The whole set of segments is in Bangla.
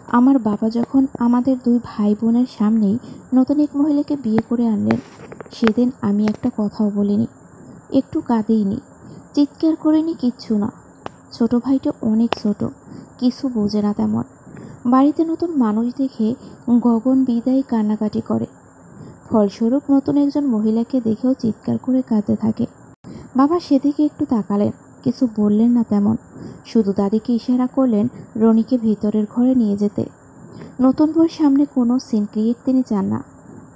আমার বাবা যখন আমাদের দুই ভাই বোনের সামনেই নতুন এক মহিলাকে বিয়ে করে আনলেন, সেদিন আমি একটা কথাও বলিনি, একটু কাঁদিনি, চিৎকার করিনি, কিচ্ছু না। ছোট ভাইটা অনেক ছোট, কিছু বোঝে না তেমন। বাড়িতে নতুন মানুষ দেখে গগন বিদায় কান্নাকাটি করে। ফলস্বরূপ নতুন একজন মহিলাকে দেখেও চিৎকার করে কাঁদতে থাকে। বাবা সেদিকে একটু তাকালেন, কিছু বললেন না তেমন, শুধু দাদিকে ইশারা করলেন রনিকে ভিতরের ঘরে নিয়ে যেতে। নতুন বউয়ের সামনে কোনো সিন ক্রিয়েট তিনি চান না।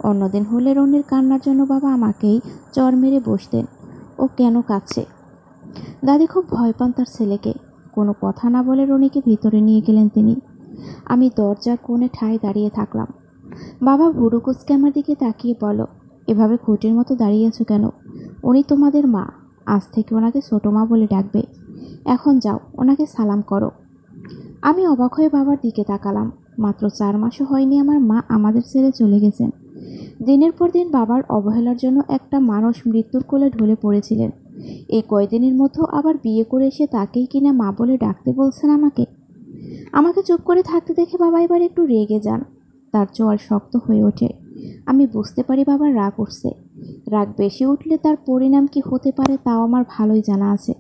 অন্যদিন হলে রনির কান্নার জন্য বাবা আমাকেই চর মেরে বসতেন, ও কেন কাঁদছে। দাদি খুব ভয় পান তার ছেলেকে। কোনো কথা না বলে রনিকে ভিতরে নিয়ে গেলেন তিনি। আমি দরজার কোণে ঠায় দাঁড়িয়ে থাকলাম। বাবা ভুরু কুঁচকে আমার দিকে তাকিয়ে বলো, এভাবে খুঁটির মতো দাঁড়িয়ে আছো কেন? উনি তোমাদের মা, আজ থেকে ওনাকে ছোটো মা বলে ডাকবে। এখন যাও, ওনাকে সালাম করো। আমি অবাক হয়ে বাবার দিকে তাকালাম। মাত্র 4 মাসও হয়নি আমার মা আমাদের ছেড়ে চলে গেছেন। দিনের পর দিন বাবার অবহেলার জন্য একটা মানুষ মৃত্যুর কোলে ঢলে পড়েছিলেন। এই কয়দিনের মধ্যে আবার বিয়ে করে এসে তাকেই কিনা মা বলে ডাকতে বলছেন আমাকে। আমাকে চুপ করে থাকতে দেখে বাবা এবার একটু রেগে যান, তার চোয়াল শক্ত হয়ে ওঠে। আমি বুঝতে পারি বাবার রাগ উঠছে। রাগ বেশি উঠলে তার পরিণাম কি হতে পারে তাও আমার ভালোই জানা আছে।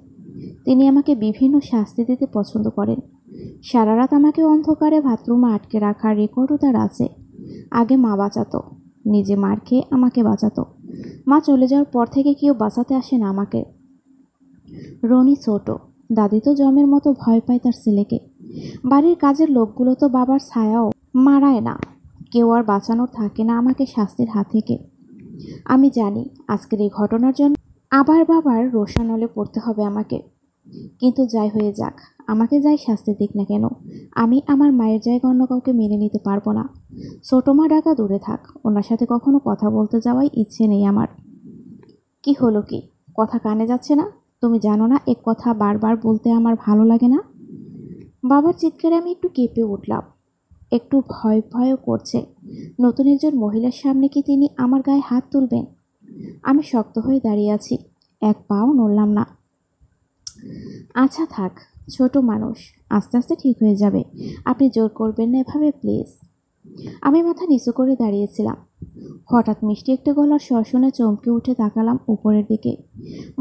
তিনি আমাকে বিভিন্ন শাস্তি দিতে পছন্দ করেন। সারা রাত আমাকে অন্ধকারে বাথরুমে আটকে রাখার রেকর্ডও তার আছে। আগে মা বাঁচাতো, নিজে মার খেয়ে আমাকে বাঁচাতো। মা চলে যাওয়ার পর থেকে কেউ বাঁচাতে আসে না আমাকে। রনি ছোট, দাদি তো জমের মতো ভয় পায় তার ছেলেকে। বাড়ির কাজের লোকগুলো তো বাবার ছায়াও মারায় না। কেউ আর বাঁচানোর থাকে না আমাকে শাস্তির হাত থেকে। আমি জানি আজকের এই ঘটনার জন্য আবার বাবার রোষানলে পড়তে হবে আমাকে। কিন্তু যাই হয়ে যাক, আমাকে যাই শাস্তি দিক না কেন, আমি আমার মায়ের জায়গা অন্য কাউকে মেনে নিতে পারবো না। ছোট মা ডাকা দূরে থাক, ওনার সাথে কখনো কথা বলতে যাওয়াই ইচ্ছে নেই আমার। কি হলো কি, কথা কানে যাচ্ছে না? তুমি জানো না এক কথা বারবার বলতে আমার ভালো লাগে না? বাবার চিৎকারে আমি একটু কেঁপে উঠলাম। একটু ভয় ভয়ও করছে। নতুন একজন মহিলার সামনে কি তিনি আমার গায়ে হাত তুলবেন? আমি শক্ত হয়ে দাঁড়িয়ে আছি, এক পাও নড়লাম না। আচ্ছা থাক, ছোট মানুষ, আস্তে আস্তে ঠিক হয়ে যাবে। আপনি জোর করবেন না এভাবে প্লিজ। আমি মাথা নিচু করে দাঁড়িয়েছিলাম। হঠাৎ মিষ্টি একটা গলার স্বর শুনে চমকে উঠে তাকালাম উপরের দিকে।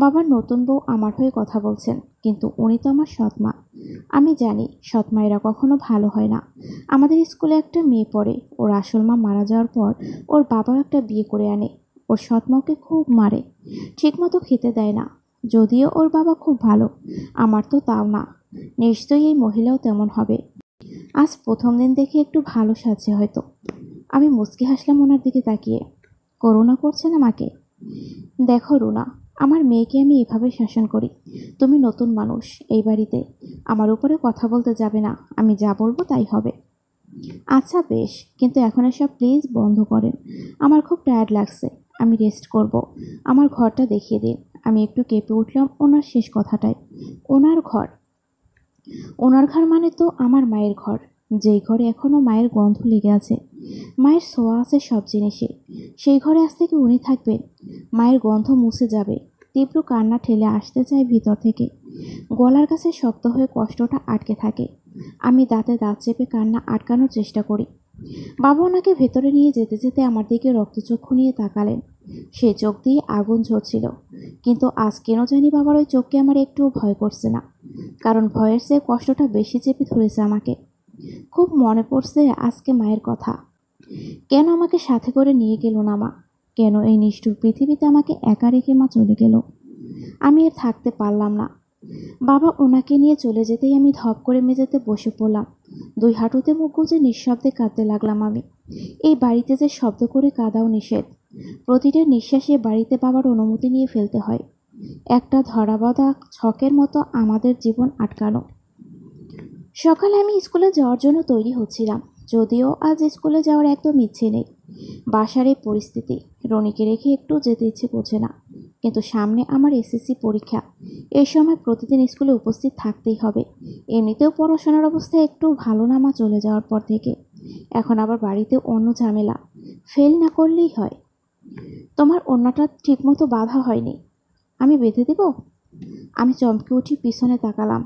বাবার নতুন বউ আমার হয়ে কথা বলছেন, কিন্তু উনি তো আমার সৎমা। আমি জানি সৎমায়েরা কখনো ভালো হয় না। আমাদের স্কুলে একটা মেয়ে পড়ে, ওর আসল মা মারা যাওয়ার পর ওর বাবাও একটা বিয়ে করে আনে। ওর সৎমাকে খুব মারে, ঠিকমতো খেতে দেয় না। যদিও ওর বাবা খুব ভালো, আমার তো তাও না। নিশ্চয়ই এই মহিলাও তেমন হবে। আজ প্রথম দিন দেখে একটু ভালো সাজছে হয়তো। আমি মুচকি হাসলাম ওনার দিকে তাকিয়ে। করুণা করছেন আমাকে? দেখো রুনা, আমার মেয়েকে আমি এভাবে শাসন করি। তুমি নতুন মানুষ এই বাড়িতে, আমার উপরে কথা বলতে যাবে না। আমি যা বলবো তাই হবে। আচ্ছা বেশ, কিন্তু এখন এসব প্লিজ বন্ধ করেন। আমার খুব টায়ার্ড লাগছে, আমি রেস্ট করব। আমার ঘরটা দেখিয়ে দিন। আমি একটু কেঁপে উঠলাম ওনার শেষ কথাটায়। ওনার ঘর? ওনার ঘর মানে তো আমার মায়ের ঘর, যেই ঘরে এখনো মায়ের গন্ধ লেগে আছে। মায়ের ছোঁয়া আছে সব জিনিসে। সেই ঘরে আজ থেকে উনি থাকবেন। মায়ের গন্ধ মুছে যাবে। তীব্র কান্না ঠেলে আসতে চায় ভিতর থেকে। গলার কাছে শক্ত হয়ে কষ্টটা আটকে থাকে। আমি দাঁতে দাঁত চেপে কান্না আটকানোর চেষ্টা করি। বাবা ওনাকে ভেতরে নিয়ে যেতে যেতে আমার দিকে রক্তচক্ষু নিয়ে তাকালেন। সেই চোখ দিয়ে আগুন ঝরছিল, কিন্তু আজ কেন জানি বাবার ওই চোখকে আমার একটুও ভয় করছে না। কারণ ভয়ের চেয়ে কষ্টটা বেশি চেপে ধরেছে আমাকে। খুব মনে পড়ছে আজকে মায়ের কথা। কেন আমাকে সাথে করে নিয়ে গেল না মা? কেন এই নিষ্ঠুর পৃথিবীতে আমাকে একা রেখে মা চলে গেল? আমি আর থাকতে পারলাম না। বাবা ওনাকে নিয়ে চলে যেতেই আমি ধপ করে মেঝেতে বসে পড়লাম। দুই হাঁটুতে মুখ গুজে নিঃশব্দে কাঁদতে লাগলাম আমি। এই বাড়িতে যে শব্দ করে কাঁদাও নিষেধ। প্রতিটা নিঃশ্বাসে বাড়িতে বাবার অনুমতি নিয়ে ফেলতে হয়। একটা ধরাবাঁধা ছকের মতো আমাদের জীবন আটকানো। সকালে আমি স্কুলে যাওয়ার জন্য তৈরি হচ্ছিলাম, যদিও আজ স্কুলে যাওয়ার একদম ইচ্ছে নেই। বাসার এই পরিস্থিতি, রনিকে রেখে একটু যেতে ইচ্ছে করছে না। কিন্তু সামনে আমার এসএসসি পরীক্ষা। এই সময় প্রতিদিন স্কুলে উপস্থিত থাকতেই হবে। এমনিতেও পড়াশোনার অবস্থা একটু ভালো না মা চলে যাওয়ার পর থেকে। এখন আবার বাড়িতে অন্য ঝামেলা, ফেল না করলেই হয়। তোমার অন্যটা ঠিকমতো বাঁধা হয়নি, আমি বেঁধে দেব? আমি চমকে উঠি পিছনে তাকালাম।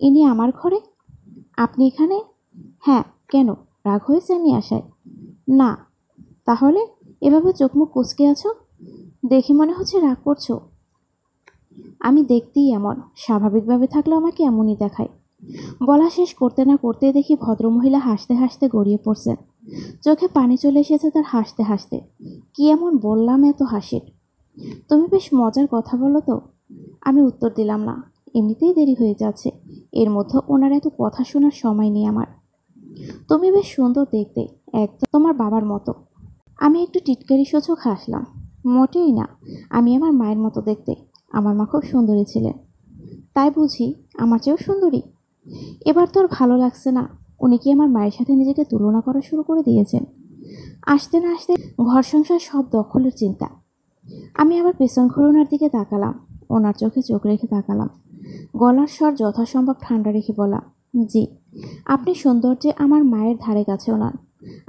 ইনি আমার ঘরে? আপনি এখানে? হ্যাঁ, কেন, রাগ হয়েছে আমি আসায়? না। তাহলে এভাবে চোখ মুখ কুঁচকে আছো? দেখে মনে হচ্ছে রাগ করছো। আমি দেখতেই এমন, স্বাভাবিকভাবে থাকলে আমাকে এমনই দেখায়। বলা শেষ করতে না করতে দেখি ভদ্রমহিলা হাসতে হাসতে গড়িয়ে পড়ছেন। চোখে পানি চলে এসেছে তার হাসতে হাসতে। কি এমন বললাম এত হাসির? তুমি বেশ মজার কথা বলো তো। আমি উত্তর দিলাম না, এমনিতেই দেরি হয়ে যাচ্ছে, এর মধ্যে ওনার এত কথা শোনার সময় নেই আমার। তুমি বেশ সুন্দর দেখতে, একদম তোমার বাবার মতো। আমি একটু টিটকারি সূচক হাসলাম। মোটেই না, আমি আমার মায়ের মতো দেখতে। আমার মা খুব সুন্দরী ছিলেন। তাই বুঝি? আমার চেয়েও সুন্দরী? এবার তো আর ভালো লাগছে না। উনি কি আমার মায়ের সাথে নিজেকে তুলনা করা শুরু করে দিয়েছেন? আসতে না আসতে ঘর সংসার সব দখলের চিন্তা। আমি আবার পেছন ঘুরে ওনার দিকে তাকালাম, ওনার চোখে চোখ রেখে তাকালাম। গলার স্বর যথাসম্ভব ঠান্ডা রেখে বলা, জি, আপনি সৌন্দর্যে আমার মায়ের ধারে কাছেও নন।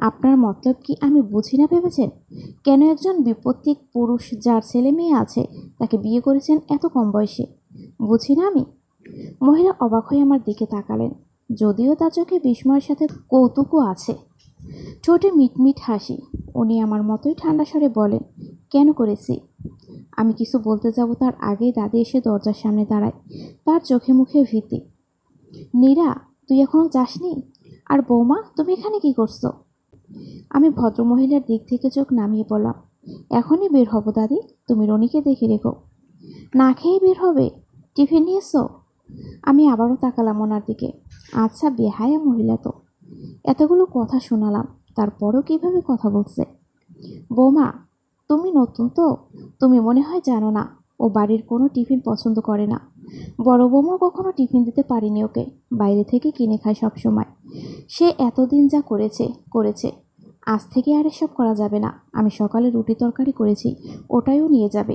আপনার মতলব কি আমি বুঝি না ভেবেছেন? কেন একজন বিপত্তিক পুরুষ যার ছেলে মেয়ে আছে তাকে বিয়ে করেছেন এত কম বয়সে? বুঝি না আমি? মহিলা অবাক হয়ে আমার দিকে তাকালেন, যদিও তার চোখে বিস্ময়ের সাথে কৌতুকও আছে। ঠোঁটে মিটমিট হাসি। উনি আমার মতোই ঠান্ডা স্বরে বলেন, কেন করেছি? আমি কিছু বলতে যাব তার আগেই দাদি এসে দরজার সামনে দাঁড়ায়। তার চোখে মুখে ভীতি। নীরা, তুই এখনো যাসনি? আর বৌমা, তুমি এখানে কি করছো? আমি ভদ্রমহিলার দিক থেকে চোখ নামিয়ে বললাম, এখনই বের হব দাদি, তুমি রনিকে দেখে রেখো। না খেয়েই বের হবে? টিফিন নিয়েছো? আমি আবারও তাকালাম ওনার দিকে। আচ্ছা বেহায়া মহিলা তো, এতগুলো কথা শোনালাম, তারপরও কিভাবে কথা বলছে। বৌমা, তুমি নতুন তো, তুমি মনে হয় জানো না, ও বাড়ির কোনো টিফিন পছন্দ করে না। বড় বৌমাও কখনো টিফিন দিতে পারিনি ওকে, বাইরে থেকে কিনে খায় সব সময়। সে এতদিন যা করেছে করেছে, আজ থেকে আর এসব করা যাবে না। আমি সকালে রুটি তরকারি করেছি, ওটাইও নিয়ে যাবে।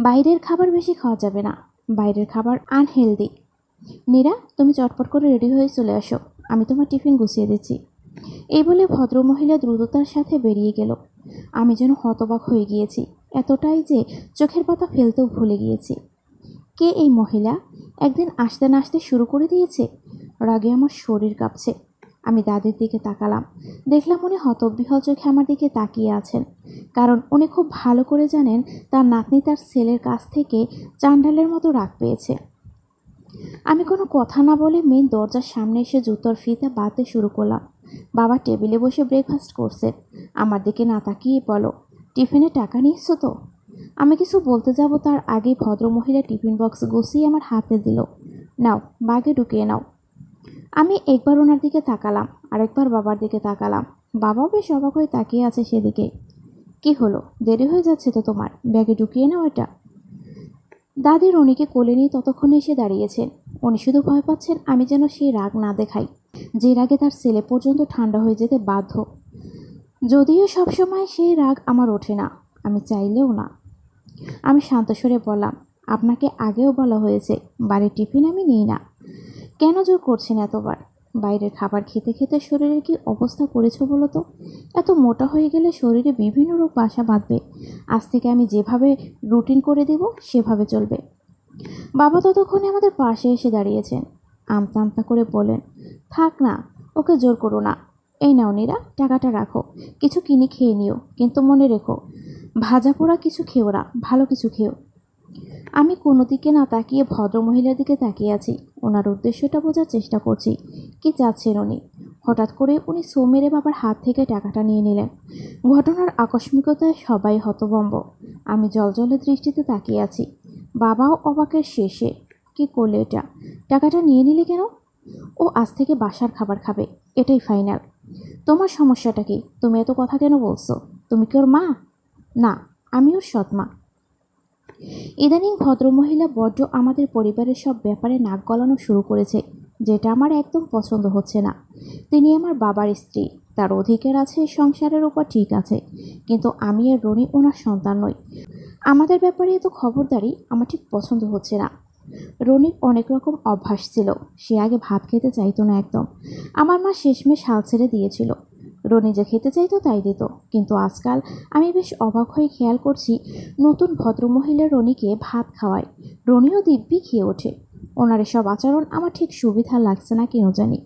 বাইরের খাবার বেশি খাওয়া যাবে না, বাইরের খাবার আনহেলদি। নীরা, তুমি চটপট করে রেডি হয়ে চলে আসো, আমি তোমার টিফিন গুছিয়ে দিচ্ছি। এই বলে ভদ্রমহিলা দ্রুততার সাথে বেরিয়ে গেল। আমি যেন হতবাক হয়ে গিয়েছি, এতটাই যে চোখের পাতা ফেলতেও ভুলে গিয়েছি। কে এই মহিলা? একদিন আসতে না আসতে শুরু করে দিয়েছে। রাগে আমার শরীর কাঁপছে। আমি দাদির দিকে তাকালাম, দেখলাম উনি হতবিহ্বল চোখে আমার দিকে তাকিয়ে আছেন, কারণ উনি খুব ভালো করে জানেন তার নাতনি তার ছেলের কাছ থেকে চাণ্ডালের মতো রাগ পেয়েছে। আমি কোনো কথা না বলে মেন দরজার সামনে এসে জুতোর ফিতা বাঁধতে শুরু করলাম। বাবা টেবিলে বসে ব্রেকফাস্ট করছে, আমার দিকে না তাকিয়ে বলো, টিফিনে টাকা নিয়েছো তো? আমি কিছু বলতে যাব তার আগে ভদ্রমহিলা টিফিন বক্স গুছিয়ে আমার হাতে দিল। নাও, বাগে ঢুকিয়ে নাও। আমি একবার ওনার দিকে তাকালাম, আরেকবার বাবার দিকে তাকালাম। বাবাও বেশ অবাক হয়ে তাকিয়ে আছে সেদিকে। কি হলো, দেরি হয়ে যাচ্ছে তো তোমার, ব্যাগে ঢুকিয়ে নাও এটা। দাদি রনিকে কোলে নিয়ে ততক্ষণে এসে দাঁড়িয়েছেন। উনি শুধু ভয় পাচ্ছেন আমি যেন সেই রাগ না দেখাই, যে রাগে তার ছেলে পর্যন্ত ঠান্ডা হয়ে যেতে বাধ্য। যদিও সবসময় সেই রাগ আমার ওঠে না, আমি চাইলেও না। আমি শান্ত স্বরে বললাম, আপনাকে আগেও বলা হয়েছে বাড়ির টিফিন আমি নিই না। কেন জোর করছেন এতবার? বাইরের খাবার খেতে খেতে শরীরের কি অবস্থা করেছো বলো তো? এত মোটা হয়ে গেলে শরীরে বিভিন্ন রোগ বাসা বাঁধবে। আজ থেকে আমি যেভাবে রুটিন করে দেব সেভাবে চলবে। বাবা ততক্ষণে আমাদের পাশে এসে দাঁড়িয়েছেন। আমতা আমতা করে বলেন, থাক না, ওকে জোর করো না। এই নাও নীরা, টাকাটা রাখো, কিছু কিনে খেয়ে নিও, কিন্তু মনে রেখো ভাজা পোড়া কিছু খেও না, ভালো কিছু খেও। আমি কোনো দিকে না তাকিয়ে ভদ্রমহিলার দিকে তাকিয়ে আছি, ওনার উদ্দেশ্যটা বোঝার চেষ্টা করছি। কি চাচ্ছেন উনি? হঠাৎ করে উনি সো মেরে বাবার হাত থেকে টাকাটা নিয়ে নিলেন। ঘটনার আকস্মিকতায় সবাই হতভম্ব। আমি জলজলে দৃষ্টিতে তাকিয়ে আছি। বাবাও অবাকের শেষে। কি করলে এটা? টাকাটা নিয়ে নিলে কেন? ও আজ থেকে বাসার খাবার খাবে, এটাই ফাইনাল। তোমার সমস্যাটা কি? তুমি এত কথা কেন বলছো? তুমি কি ওর মা? না, আমি ওর সৎ মা। ইদানিং ভদ্রমহিলা বড্ড আমাদের পরিবারের সব ব্যাপারে নাক গলানো শুরু করেছে, যেটা আমার একদম পছন্দ হচ্ছে না। তিনি আমার বাবার স্ত্রী, তার অধিকার আছে সংসারের উপর, ঠিক আছে, কিন্তু আমি আর রনি ওনার সন্তান নই। আমাদের ব্যাপারে এত খবরদারি আমার ঠিক পছন্দ হচ্ছে না। রনির অনেক রকম অভ্যাস ছিল, সে আগে ভাত খেতে চাইতো না একদম। আমার মা শেষমেশ হাল ছেড়ে দিয়েছিল। রনি যে খেতে চাইতো তাই দিত, কিন্তু আজকাল আমি বেশ অবাক হয়ে খেয়াল করছি নতুন ভদ্রমহিলা রনিকে ভাত খাওয়ায়, রনিও দিব্যি খেয়ে ওঠে। ওনার এসব আচরণ আমার ঠিক সুবিধা লাগছে না কেন জানি।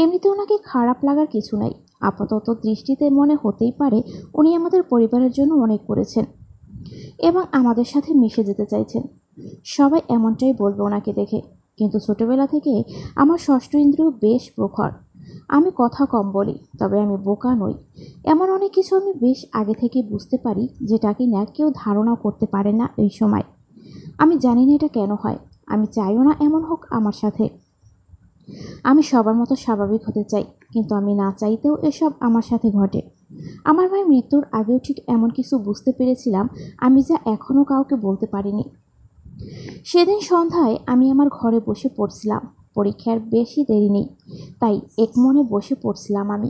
এমনিতে ওনাকে খারাপ লাগার কিছু নাই। আপাতত দৃষ্টিতে মনে হতেই পারে উনি আমাদের পরিবারের জন্য অনেক করেছেন এবং আমাদের সাথে মিশে যেতে চাইছেন। সবাই এমনটাই বলবে ওনাকে দেখে। কিন্তু ছোটবেলা থেকে আমার ষষ্ঠ ইন্দ্রিয় বেশ প্রখর। আমি কথা কম বলি, তবে আমি বোকা নই। এমন অনেক কিছু আমি বেশ আগে থেকে বুঝতে পারি, যেটা কিনা কেউ ধারণাও করতে পারে না এই সময়। আমি জানি না এটা কেন হয়। আমি চাইও না এমন হোক আমার সাথে। আমি সবার মতো স্বাভাবিক হতে চাই, কিন্তু আমি না চাইতেও এসব আমার সাথে ঘটে। আমার মায়ের মৃত্যুর আগেও ঠিক এমন কিছু বুঝতে পেরেছিলাম, আমি যা এখনও কাউকে বলতে পারিনি। সেদিন সন্ধ্যায় আমি আমার ঘরে বসে পড়ছিলাম। পরীক্ষার বেশি দেরি নেই, তাই এক মনে বসে পড়ছিলাম আমি।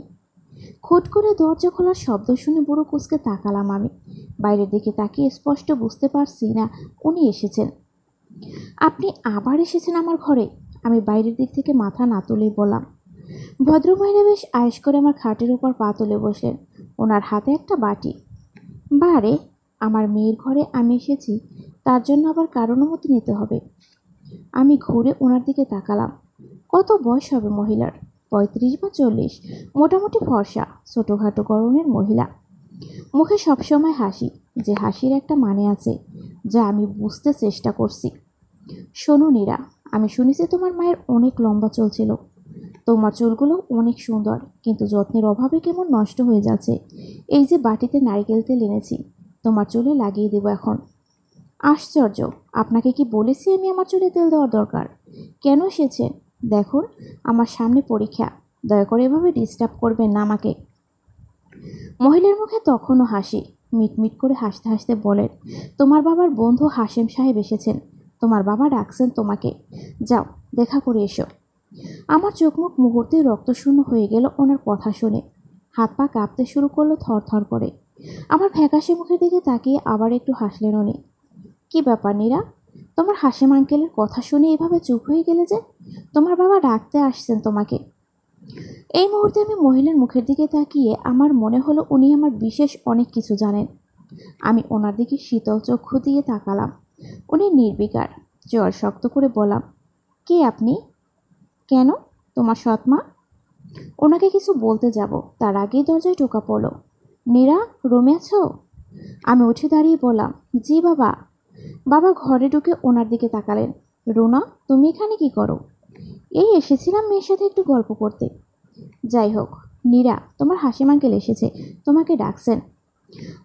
খুট করে দরজা খোলার শব্দ শুনে বুড়ো কুঁচকে তাকালাম আমি। বাইরের দিকে তাকিয়ে স্পষ্ট বুঝতে পারছি না উনি এসেছেন। আপনি আবার এসেছেন আমার ঘরে? আমি বাইরের দিক থেকে মাথা না তুলেই বললাম। ভদ্রমহিলা বেশ আয়েশ করে আমার খাটের উপর পা তুলে বসলেন। ওনার হাতে একটা বাটি। বারে, আমার মেয়ের ঘরে আমি এসেছি, তার জন্য আবার কার অনুমতি নিতে হবে? আমি ঘুরে ওনার দিকে তাকালাম। কত বয়স হবে মহিলার? 35 বা 40। মোটামুটি ফর্সা, ছোটোখাটো গড়নের মহিলা। মুখে সবসময় হাসি, যে হাসির একটা মানে আছে, যা আমি বুঝতে চেষ্টা করছি। শোনো নীরা, আমি শুনেছি তোমার মায়ের অনেক লম্বা চুল ছিল। তোমার চুলগুলো অনেক সুন্দর, কিন্তু যত্নের অভাবে কেমন নষ্ট হয়ে যাচ্ছে। এই যে বাটিতে নারকেল তেল এনেছি, তোমার চুলে লাগিয়ে দেবো এখন। আশ্চর্য, আপনাকে কি বলেছি আমি আমার চুলে তেল দেওয়ার দরকার? কেন এসেছেন? দেখুন, আমার সামনে পরীক্ষা। দয়া করে এভাবে ডিস্টার্ব করবেন না আমাকে। মহিলার মুখে তখনও হাসি। মিটমিট করে হাসতে হাসতে বলেন, তোমার বাবার বন্ধু হাশেম সাহেব এসেছেন। তোমার বাবা ডাকছেন তোমাকে। যাও, দেখা করে এসো। আমার চোখ মুখ মুহূর্তেই রক্তশূন্য হয়ে গেল ওনার কথা শুনে। হাত পা কাঁপতে শুরু করলো থরথর করে। আমার ফ্যাকাশে মুখের দিকে তাকিয়ে আবার একটু হাসলেন উনি। কি ব্যাপার নীরা, তোমার হাসিম আঙ্কেলের কথা শুনে এভাবে চুপ হয়ে গেলে যে? তোমার বাবা ডাকতে আসছেন তোমাকে। এই মুহূর্তে আমি মহিলার মুখের দিকে তাকিয়ে আমার মনে হলো উনি আমার বিশেষ অনেক কিছু জানেন। আমি ওনার দিকে শীতল চক্ষু দিয়ে তাকালাম। উনি নির্বিকার। জ্বর শক্ত করে বললাম, কে আপনি? কেন? তোমার সৎমা। ওনাকে কিছু বলতে যাব, তার আগেই দরজায় টোকা পড়ল। নীরা, রুমে আছো? আমি উঠে দাঁড়িয়ে বললাম, জি বাবা। বাবা ঘরে ঢুকে ওনার দিকে তাকালেন। রুনা, তুমি এখানে কি করো? এই এসেছিলাম মেয়ের সাথে একটু গল্প করতে। যাই হোক, নীরা, তোমার হাসিম আঙ্কেল এসেছে, তোমাকে ডাকছেন।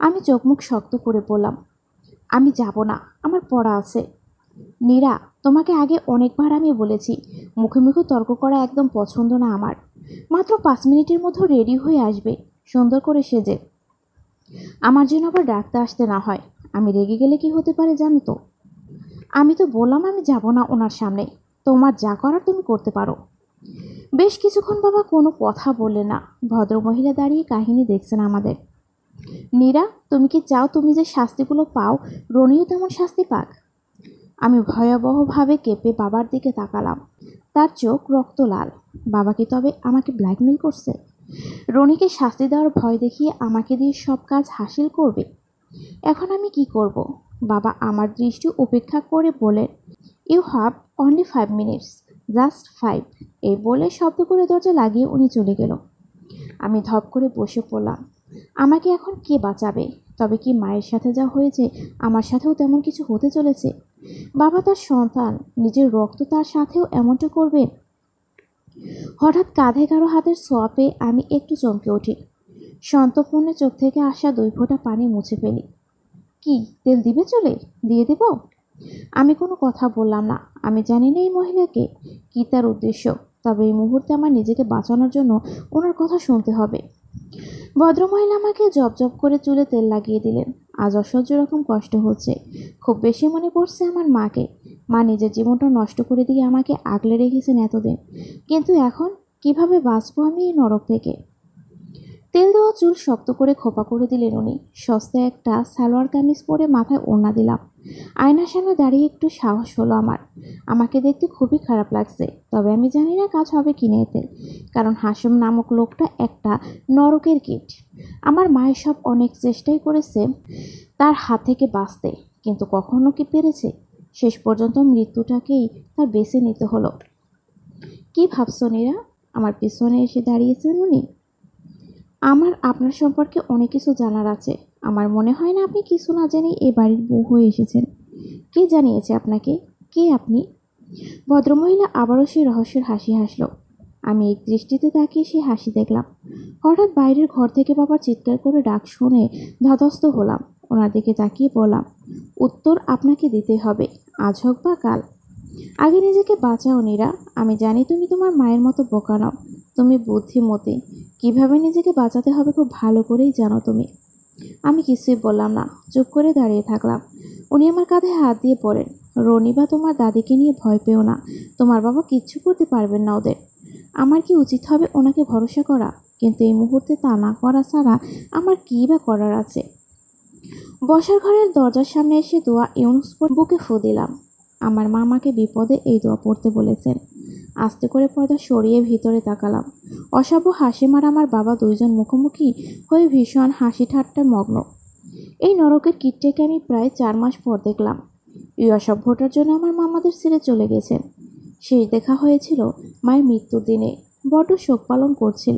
আমি চোখ মুখ শক্ত করে বললাম, আমি যাব না, আমার পড়া আছে। নীরা, তোমাকে আগে অনেকবার আমি বলেছি, মুখে মুখে তর্ক করা একদম পছন্দ না আমার। মাত্র 5 মিনিটের মধ্যে রেডি হয়ে আসবে, সুন্দর করে সেজে। আমার জন্য আবার ডাকতে আসতে না হয়। আমি রেগে গেলে কি হতে পারে জানো তো? আমি তো বললাম আমি যাব না ওনার সামনে। তোমার যা করার তুমি করতে পারো। বেশ কিছুক্ষণ বাবা কোনো কথা বললে না। ভদ্রমহিলা দাঁড়িয়ে কাহিনী দেখছেন আমাদের। নীরা, তুমি কি চাও তুমি যে শাস্তিগুলো পাও, রনিও তেমন শাস্তি পাক? আমি ভয়াবহভাবে কেঁপে বাবার দিকে তাকালাম। তার চোখ রক্ত লাল। বাবা কি তবে আমাকে ব্ল্যাকমেল করছে? রনিকে শাস্তি দেওয়ার ভয় দেখিয়ে আমাকে দিয়ে সব কাজ হাসিল করবে? এখন আমি কি করব? বাবা আমার দৃষ্টি উপেক্ষা করে বলেন, you have only 5 minutes, just 5। এই বলে শব্দ করে দরজা লাগিয়ে উনি চলে গেল। আমি ধপ করে বসে পড়লাম। আমাকে এখন কে বাঁচাবে? তবে কি মায়ের সাথে যা হয়েছে আমার সাথেও তেমন কিছু হতে চলেছে? বাবা তার সন্তান, নিজের রক্ত, তার সাথেও এমনটা করবে? হঠাৎ কাঁধে কারো হাতের ছোঁয়া পেয়ে আমি একটু চমকে উঠি। সন্তর্পণে চোখ থেকে আসা 2 ফোঁটা পানি মুছে ফেলি। কি, তেল দিবে চলে? দিয়ে দেব? আমি কোনো কথা বললাম না। আমি জানি না এই মহিলাকে, কি তার উদ্দেশ্য। তবে এই মুহূর্তে আমার নিজেকে বাঁচানোর জন্য ওনার কথা শুনতে হবে। ভদ্রমহিলা আমাকে জব করে চুলে তেল লাগিয়ে দিলেন। আজ অসহ্য রকম কষ্ট হচ্ছে। খুব বেশি মনে পড়ছে আমার মাকে। মা নিজের জীবনটা নষ্ট করে দিয়ে আমাকে আগলে রেখেছেন এতদিন, কিন্তু এখন কিভাবে বাঁচবো আমি এই নরক থেকে? তেল দেওয়া চুল শক্ত করে খোপা করে দিলেন উনি। সস্তায় একটা সালোয়ার কামিজ পরে মাথায় ওড়না দিলাম। আয়নার সামনে দাঁড়িয়ে একটু সাহস হলো আমার। আমাকে দেখতে খুবই খারাপ লাগছে, তবে আমি জানি না কাজ হবে কিনা এতে, কারণ হাসম নামক লোকটা একটা নরকের কীট। আমার মায়ের সব অনেক চেষ্টাই করেছে তার হাত থেকে বাঁচতে, কিন্তু কখনো কি পেরেছে? শেষ পর্যন্ত মৃত্যুটাকেই তার বেছে নিতে হলো। কি ভাবছো নীরা? আমার পিছনে এসে দাঁড়িয়েছেন উনি। আমার আপনার সম্পর্কে অনেক কিছু জানার আছে। আমার মনে হয় না আপনি কিছু না জেনেই এ বাড়ির বউ হয়ে এসেছেন। কে জানিয়েছে আপনাকে? কে আপনি? ভদ্রমহিলা আবারও সেই রহস্যের হাসি হাসল। আমি এক দৃষ্টিতে তাকিয়ে সেই হাসি দেখলাম। হঠাৎ বাইরের ঘর থেকে বাবার চিৎকার করে ডাক শুনে ধাতস্থ হলাম। ওনার দিকে তাকিয়ে বললাম, উত্তর আপনাকে দিতে হবে, আজ হোক বা কাল। আগে নিজেকে বাঁচাও নীরা। আমি জানি তুমি তোমার মায়ের মতো বোকা নও। তুমি বুদ্ধিমতী। কিভাবে নিজেকে বাঁচাতে হবে খুব ভালো করেই জানো তুমি। আমি কিছুই বললাম না, চুপ করে দাঁড়িয়ে থাকলাম। উনি আমার কাঁধে হাত দিয়ে পড়েন। রনি বা তোমার দাদিকে নিয়ে ভয় পেও না, তোমার বাবা কিচ্ছু করতে পারবেন না ওদের। আমার কি উচিত হবে ওনাকে ভরসা করা? কিন্তু এই মুহূর্তে তা না করা ছাড়া আমার কী বা করার আছে? বসার ঘরের দরজার সামনে এসে দোয়া ইউনুস বুকে ফু দিলাম। আমার মা আমাকে বিপদে এই দোয়া পড়তে বলেছেন। আস্তে করে পর্দা সরিয়ে ভিতরে তাকালাম। অসভ্য হাসি মারা আমার বাবা দুইজন মুখোমুখি হয়ে ভীষণ হাসি ঠাট্টায় মগ্ন। এই নরকের কীটটাকে আমি প্রায় 4 মাস পর দেখলাম। এই অসভ্যটার জন্য আমার মামাদের ছেড়ে চলে গেছেন। শেষ দেখা হয়েছিল মায়ের মৃত্যুর দিনে। বড্ড শোক পালন করছিল।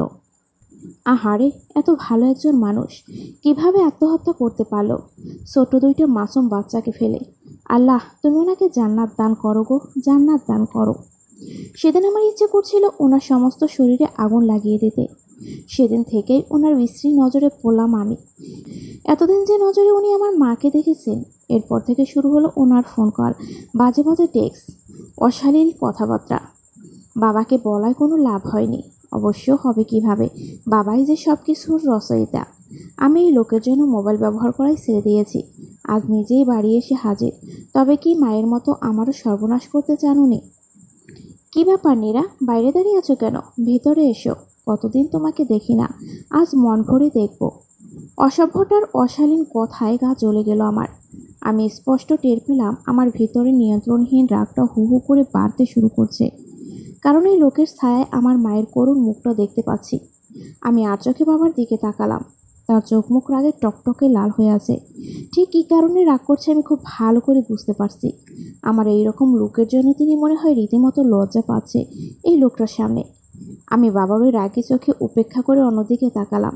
আহারে, এত ভালো একজন মানুষ কিভাবে আত্মহত্যা করতে পারলো ছোট দুইটা মাসুম বাচ্চাকে ফেলে? আল্লাহ, তুমি ওনাকে জান্নাত দান করো গো, জান্নাত দান করো। সেদিন আমার ইচ্ছে করছিল ওনার সমস্ত শরীরে আগুন লাগিয়ে দিতে। সেদিন থেকেই ওনার বিশ্রী নজরে পড়লাম আমি। এতদিন যে নজরে উনি আমার মাকে দেখেছেন, এরপর থেকে শুরু হলো ওনার ফোন কল, বাজে বাজে টেক্সট, অশালীল কথাবার্তা। বাবাকে বলায় কোনো লাভ হয়নি। অবশ্য হবে কিভাবে, বাবাই যে সব কিছুর রচয়িতা। আমি এই লোকের জন্য মোবাইল ব্যবহার করাই ছেড়ে দিয়েছি। আজ নিজেই বাড়ি এসে হাজির। তবে কি মায়ের মতো আমারও সর্বনাশ করতে চান উনি? কী ব্যাপার নীরা, বাইরে দাঁড়িয়ে আছো কেন? ভেতরে এসো, কতদিন তোমাকে দেখি না, আজ মন ভরে দেখব। অসভ্যটার অশালীন কথায় গা জ্বলে গেল আমার। আমি স্পষ্ট টের পেলাম আমার ভিতরে নিয়ন্ত্রণহীন রাগটা হু হু করে বাড়তে শুরু করছে। কারণ এই লোকের ছায়ায় আমার মায়ের করুণ মুখটা দেখতে পাচ্ছি। আমি আর চোখে বাবার দিকে তাকালাম। তার চোখ মুখ রাগে টকটকে লাল হয়ে আছে। ঠিক কী কারণে রাগ করছে আমি খুব ভালো করে বুঝতে পারছি। আমার এই রকম লোকের জন্য তিনি মনে হয় রীতিমতো লজ্জা পাচ্ছে এই লোকটার সামনে। আমি বাবার ওই রাগি চোখে উপেক্ষা করে অন্যদিকে তাকালাম।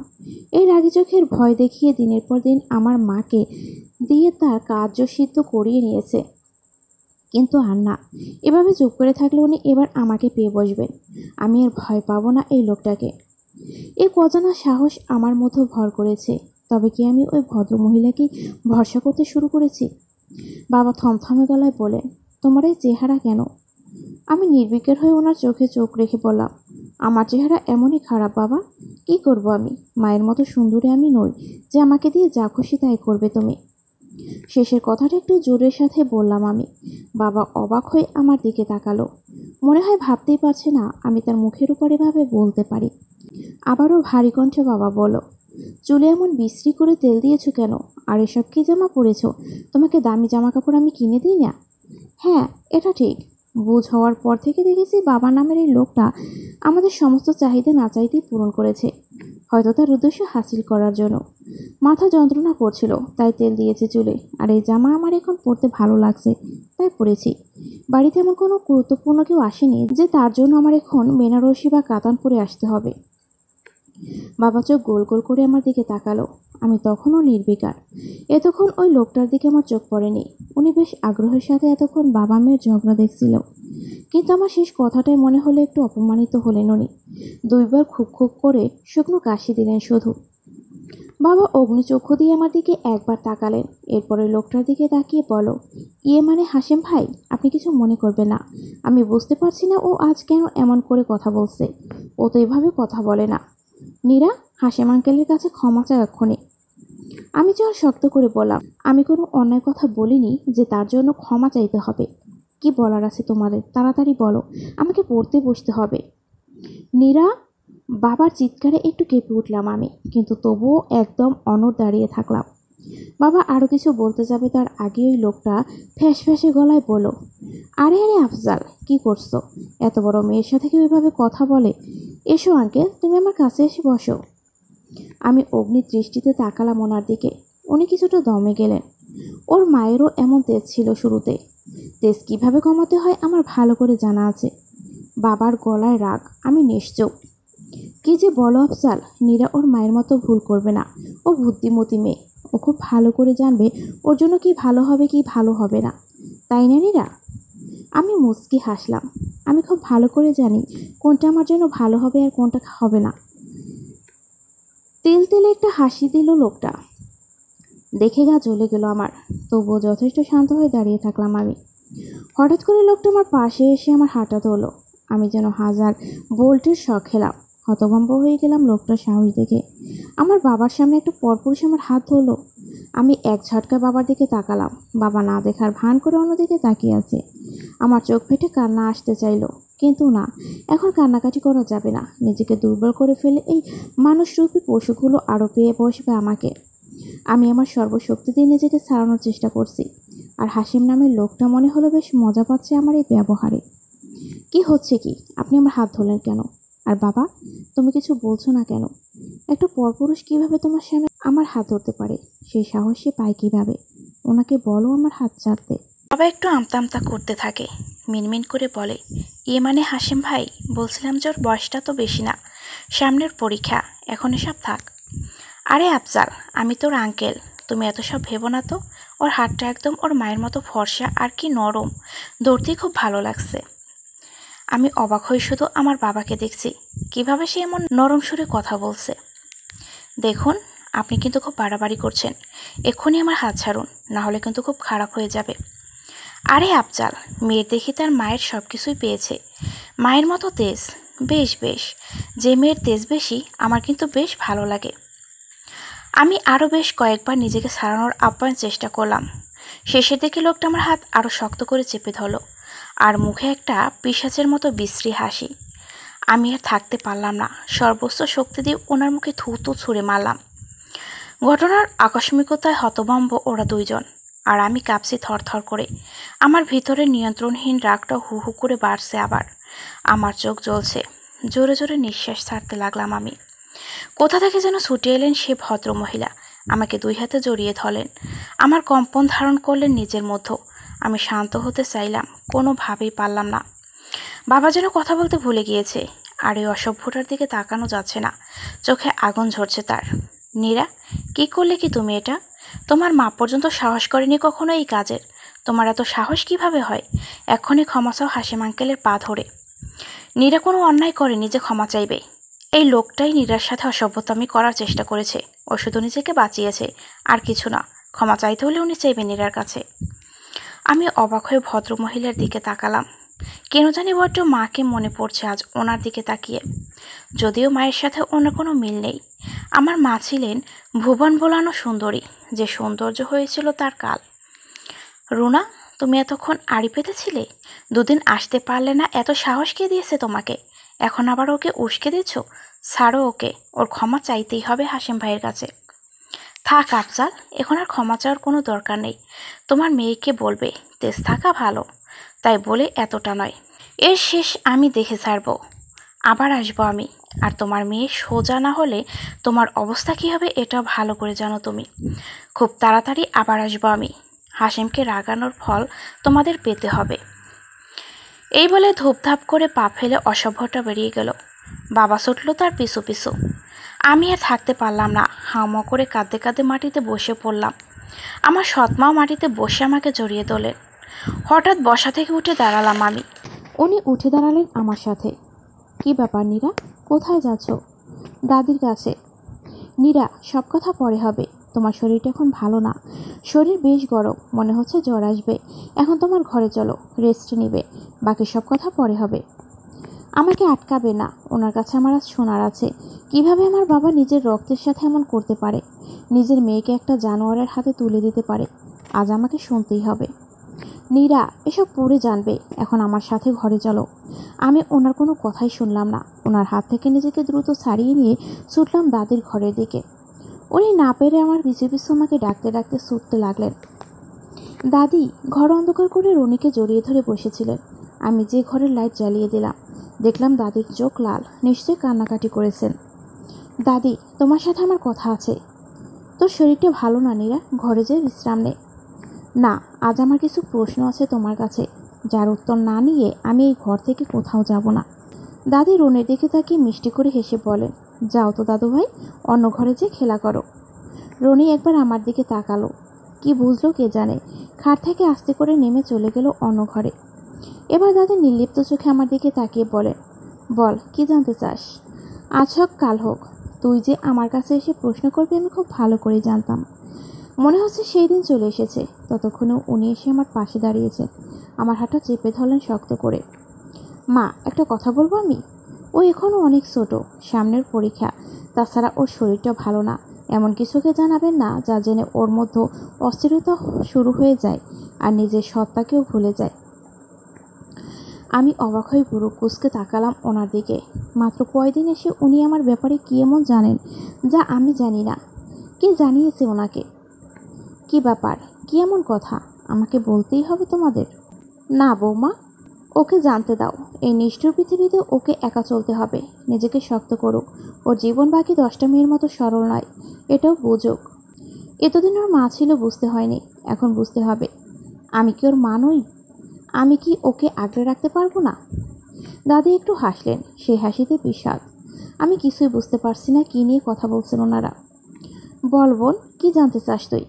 এই রাগি চোখের ভয় দেখিয়ে দিনের পর দিন আমার মাকে দিয়ে তার কার্যসিদ্ধ করিয়ে নিয়েছে। কিন্তু আর না, এভাবে চুপ করে থাকলে উনি এবার আমাকে পেয়ে বসবেন। আমি আর ভয় পাবো না এই লোকটাকে। এই অজানা সাহস আমার মধ্যে ভর করেছে। তবে কি আমি ওই ভদ্র মহিলাকেই ভরসা করতে শুরু করেছি? বাবা থমথমে গলায় বলেন, তোমার এই চেহারা কেন? আমি নির্বিকার হয়ে ওনার চোখে চোখ রেখে বললাম, আমার চেহারা এমনই খারাপ বাবা। কি করব আমি? মায়ের মতো সুন্দরী আমি নই যে আমাকে দিয়ে যা খুশি তাই করবে তুমি। শেষের কথাটা একটু জোরের সাথে বললাম আমি। বাবা অবাক হয়ে আমার দিকে তাকালো। মনে হয় ভাবতেই পারছে না আমি তার মুখের উপর এভাবে বলতে পারি। আবারও ভারী কণ্ঠে বাবা বলল, চুলে এমন বিশ্রী করে তেল দিয়েছো কেন? আর এসব কী জামা পরেছো? তোমাকে দামি জামা কাপড় আমি কিনে দিই না? হ্যাঁ, এটা ঠিক। বুঝ হওয়ার পর থেকে দেখেছি বাবা নামের এই লোকটা আমাদের সমস্ত চাহিদা না চাইতেই পূরণ করেছে। হয়তো তার উদ্দেশ্য হাসিল করার জন্য। মাথা যন্ত্রণা করছিল তাই তেল দিয়েছে চুলে। আর এই জামা আমার এখন পরতে ভালো লাগছে তাই পরেছি। বাড়িতে এমন কোনো গুরুত্বপূর্ণ কেউ আসেনি যে তার জন্য আমার এখন বেনারসি বা কাতান পরে আসতে হবে। বাবা চোখ গোল গোল করে আমার দিকে তাকালো। আমি তখনও নির্বিকার। এতক্ষণ ওই লোকটার দিকে আমার চোখ পড়েনি। উনি বেশ আগ্রহের সাথে এতক্ষণ বাবা মেয়ের ঝগড়া দেখছিল। কিন্তু আমার শেষ কথাটাই মনে হলো একটু অপমানিত হলেন উনি। দুইবার খুব খুব করে শুকনো কাশি দিলেন শুধু। বাবা অগ্নিচক্ষু দিয়ে আমার দিকে একবার তাকালেন। এরপরে লোকটার দিকে তাকিয়ে বলো, ইয়ে মানে হাসেম ভাই, আপনি কিছু মনে করবেন না। আমি বুঝতে পারছি না ও আজ কেন এমন করে কথা বলছে। ও তো এভাবে কথা বলে না। নীরা, হাসেম আঙ্কেলের কাছে ক্ষমা চাও এক্ষুনি। আমি চোখ শক্ত করে বললাম, আমি কোনো অন্যায় কথা বলিনি যে তার জন্য ক্ষমা চাইতে হবে। কি বলার আছে তোমাদের, তাড়াতাড়ি বলো, আমাকে পড়তে বসতে হবে। নীরা, বাবার চিৎকারে একটু কেঁপে উঠলাম আমি, কিন্তু তবুও একদম অনড় দাঁড়িয়ে থাকলাম। বাবা আরও কিছু বলতে যাবে তার আগে ওই লোকটা ফ্যাঁস ফ্যাঁসে গলায় বলল, আরে আরে আফজাল, কি করছো? এত বড় মেয়ের সাথে কেউ এভাবে কথা বলে? এসো আঙ্কেল, তুমি আমার কাছে এসে বসো। আমি অগ্নি দৃষ্টিতে তাকালাম ওনার দিকে। উনি কিছুটা দমে গেলেন। ওর মায়েরও এমন তেজ ছিল শুরুতে। তেজ কিভাবে কমাতে হয় আমার ভালো করে জানা আছে। বাবার গলায় রাগ। আমি নিশ্চুপ। কি যে বলো আফজাল, নীরা ওর মায়ের মতো ভুল করবে না। ও বুদ্ধিমতী মেয়ে। ও খুব ভালো করে জানবে ওর জন্য কি ভালো হবে কি ভালো হবে না, তাই না নীরা? আমি মুচকি হাসলাম। আমি খুব ভালো করে জানি কোনটা আমার জন্য ভালো হবে আর কোনটা হবে না। তেল তেলে একটা হাসি দিল লোকটা। দেখে গা জ্বলে গেল আমার। তবুও যথেষ্ট শান্ত হয়ে দাঁড়িয়ে থাকলাম আমি। হঠাৎ করে লোকটা আমার পাশে এসে আমার হাঁটা ধরলো। আমি যেন হাজার বোল্টের শখ খেলাম। হতভম্ব হয়ে গেলাম লোকটার সাহস দেখে। আমার বাবার সামনে একটা পরপুরুষ আমার হাত ধরলো। আমি এক ঝটকা বাবার দিকে তাকালাম। বাবা না দেখার ভান করে অন্যদিকে তাকিয়ে আছে। আমার চোখ ফেটে কান্না আসতে চাইলো, কিন্তু না, এখন কান্নাকাটি করা যাবে না। নিজেকে দুর্বল করে ফেলে এই মানুষরূপী পশুগুলো আরও পেয়ে বসবে আমাকে। আমি আমার সর্বশক্তি দিয়ে নিজেকে ছাড়ানোর চেষ্টা করছি। আর হাসিম নামের লোকটা মনে হলো বেশ মজা পাচ্ছে আমার এই ব্যবহারে। কি হচ্ছে কি? আপনি আমার হাত ধরলেন কেন? আর বাবা, তুমি কিছু বলছো না কেন? একটা পরপুরুষ কিভাবে তোমার সামনে আমার হাত ধরতে পারে? সেই সাহস সে পায় কিভাবে? ওনাকে বলো আমার হাত ছাড়তে। বাবা একটু আমতা আমতা করতে থাকে। মিনমিন করে বলে, ইয়ে মানে হাসিম ভাই, বলছিলাম যে ওর বয়সটা তো বেশি না, সামনের পরীক্ষা, এখন এসব থাক। আরে আফজাল, আমি তোর আঙ্কেল, তুমি এত সব ভেবো না তো। ওর হাতটা একদম ওর মায়ের মতো ফর্সা আর কি নরম, ধরতেই খুব ভালো লাগছে। আমি অবাক হয়ে শুধু আমার বাবাকে দেখছি, কিভাবে সে এমন নরম সুরে কথা বলছে। দেখুন, আপনি কিন্তু খুব বাড়াবাড়ি করছেন। এক্ষুনি আমার হাত ছাড়ুন, না হলে কিন্তু খুব খারাপ হয়ে যাবে। আরে আফজাল, মেয়ের দেখি তার মায়ের সব কিছুই পেয়েছে, মায়ের মতো তেজ। বেশ বেশ, যে মেয়ের তেজ বেশি আমার কিন্তু বেশ ভালো লাগে। আমি আরও বেশ কয়েকবার নিজেকে ছাড়ানোর আপ্যায়ন চেষ্টা করলাম। শেষের দিকে লোকটা আমার হাত আরও শক্ত করে চেপে ধরল, আর মুখে একটা পিশাচের মতো বিশ্রী হাসি। আমি আর থাকতে পারলাম না, সর্বোচ্চ শক্তি দিয়ে ওনার মুখে থুতু ছুঁড়ে মারলাম। ঘটনার আকস্মিকতায় হতভম্ব ওরা দুইজন, আর আমি কাঁপছি থরথর করে। আমার ভিতরে নিয়ন্ত্রণহীন রাগটা হু হু করে বাড়ছে আবার। আমার চোখ জ্বলছে। জোরে জোরে নিঃশ্বাস ছাড়তে লাগলাম আমি। কোথা থেকে যেন ছুটে এলেন সে ভদ্রমহিলা, আমাকে দুই হাতে জড়িয়ে ধরলেন। আমার কম্পন ধারণ করলেন নিজের মধ্যে। আমি শান্ত হতে চাইলাম, কোনোভাবেই পারলাম না। বাবা যেন কথা বলতে ভুলে গিয়েছে, আর এই অসভ্যটার দিকে তাকানো যাচ্ছে না। চোখে আগুন ঝরছে তার। নীরা, কি করলে কি তুমি এটা? তোমার মা পর্যন্ত সাহস করেনি কখনো এই কাজের। তোমার এত সাহস কিভাবে হয়? এক্ষুনি ক্ষমা চাও হাসিম আঙ্কেলের পা ধরে। নীরা কোনো অন্যায় করেনি যে ক্ষমা চাইবে। এই লোকটাই নীরার সাথে অসভ্যতামি করার চেষ্টা করেছে। ও শুধু নিজেকে বাঁচিয়েছে, আর কিছু না। ক্ষমা চাইতে হলে উনি চাইবে নীরার কাছে। আমি অবাক হয়ে ভদ্রমহিলার দিকে তাকালাম। কেন জানি বড্ড মাকে মনে পড়ছে আজ ওনার দিকে তাকিয়ে। যদিও মায়ের সাথে ওনার কোনো মিল নেই। আমার মা ছিলেন ভুবন ভোলানো সুন্দরী, যে সৌন্দর্য হয়েছিল তার কাল। রুনা, তুমি এতক্ষণ আড়ি পেতেছিলে? দুদিন আসতে পারলে না, এত সাহস কে দিয়েছে তোমাকে? এখন আবার ওকে উস্কে দিচ্ছ? ছাড়ো ওকে, ওর ক্ষমা চাইতেই হবে হাসিম ভাইয়ের কাছে। থাক আফজাল, এখন আর ক্ষমা চাওয়ার কোনো দরকার নেই। তোমার মেয়েকে বলবে তেজ থাকা ভালো, তাই বলে এতটা নয়। এর শেষ আমি দেখে ছাড়ব। আবার আসবো আমি। আর তোমার মেয়ে সোজা না হলে তোমার অবস্থা কী হবে এটা ভালো করে জানো তুমি। খুব তাড়াতাড়ি আবার আসবো আমি। হাসিমকে রাগানোর ফল তোমাদের পেতে হবে। এই বলে ধূপধাপ করে পা ফেলে অসভ্যটা বেরিয়ে গেল। বাবা ছুটল তার পিছু পিছু। আমি আর থাকতে পারলাম না, হাউমা করে কাঁদতে কাঁদতে মাটিতে বসে পড়লাম। আমার সৎমাও মাটিতে বসে আমাকে জড়িয়ে তোলেন। হঠাৎ বসা থেকে উঠে দাঁড়ালাম আমি। উনি উঠে দাঁড়ালেন আমার সাথে। কি ব্যাপার নীরা, কোথায় যাচ্ছ? দাদির কাছে। নীরা, সব কথা পরে হবে। তোমার শরীরটা এখন ভালো না। শরীর বেশ গরম, মনে হচ্ছে জ্বর আসবে। এখন তোমার ঘরে চলো, রেস্ট নিবে। বাকি সব কথা পরে হবে। আমাকে আটকাবে না, ওনার কাছে আমার আজ শোনার আছে কিভাবে আমার বাবা নিজের রক্তের সাথে এমন করতে পারে, নিজের মেয়েকে একটা জানোয়ারের হাতে তুলে দিতে পারে। আজ আমাকে শুনতেই হবে। নীরা, এসব পরে জানবে। এখন আমার সাথে ঘরে চলো। আমি ওনার কোনো কথাই শুনলাম না। ওনার হাত থেকে নিজেকে দ্রুত ছাড়িয়ে নিয়ে ছুটলাম দাদির ঘরের দিকে। উনি না পেরে আমার পিছু পিছু আমাকে ডাকতে ডাকতে ছুটতে লাগলেন। দাদি ঘর অন্ধকার করে রনিকে জড়িয়ে ধরে বসেছিলেন। আমি যে ঘরের লাইট জ্বালিয়ে দিলাম, দেখলাম দাদির চোখ লাল, নিশ্চয়ই কান্নাকাটি করেছেন। দাদি, তোমার সাথে আমার কথা আছে। তোর শরীরটা ভালো না নীরা, ঘরে যেয়ে বিশ্রাম নে। না, আজ আমার কিছু প্রশ্ন আছে তোমার কাছে। যার উত্তর না নিয়ে আমি এই ঘর থেকে কোথাও যাব না। দাদি রনির দিকে তাকিয়ে মিষ্টি করে হেসে বলেন, যাও তো দাদু ভাই, অন্য ঘরে যেয়ে খেলা করো। রনি একবার আমার দিকে তাকালো, কি বুঝলো কে জানে, খাট থেকে আস্তে করে নেমে চলে গেল অন্য ঘরে। এবার দাদি নির্লিপ্ত চোখে আমার দিকে তাকিয়ে বলেন, বল কি জানতে চাস? আজ হোক কাল হোক, তুই যে আমার কাছে এসে প্রশ্ন করবি আমি খুব ভালো করে জানতাম। মনে হচ্ছে সেই দিন চলে এসেছে। ততক্ষণে উনি এসে আমার পাশে দাঁড়িয়েছেন, আমার হাতটা চেপে ধরলেন শক্ত করে। মা, একটা কথা বলবো আমি? ও এখনও অনেক ছোট, সামনের পরীক্ষা, তাছাড়া ওর শরীরটা ভালো না। এমন কিছুকে জানাবেন না যা জেনে ওর মধ্যে অস্থিরতা শুরু হয়ে যায় আর নিজের সত্তাকেও ভুলে যায়। আমি অবাক হয়ে পুরো কুচকে তাকালাম ওনার দিকে। মাত্র কয়দিন এসে উনি আমার ব্যাপারে কী এমন জানেন যা আমি জানি না? কে জানিয়েছে ওনাকে? কি ব্যাপার, কি এমন কথা? আমাকে বলতেই হবে তোমাদের? না বৌমা, ওকে জানতে দাও। এই নিষ্ঠুর পৃথিবীতে ওকে একা চলতে হবে। নিজেকে শক্ত করুক। ওর জীবন বাকি 10টা মেয়ের মতো সরল নয়, এটাও বুঝুক। এতদিন ওর মা ছিল, বুঝতে হয়নি, এখন বুঝতে হবে। আমি কি ওর মা নই? আমি কি ওকে আগলে রাখতে পারবো না? দাদি একটু হাসলেন, সেই হাসিতে বিষাদ। আমি কিছুই বুঝতে পারছি না কী নিয়ে কথা বলছেন ওনারা। বল বোন, কি জানতে চাস তুই?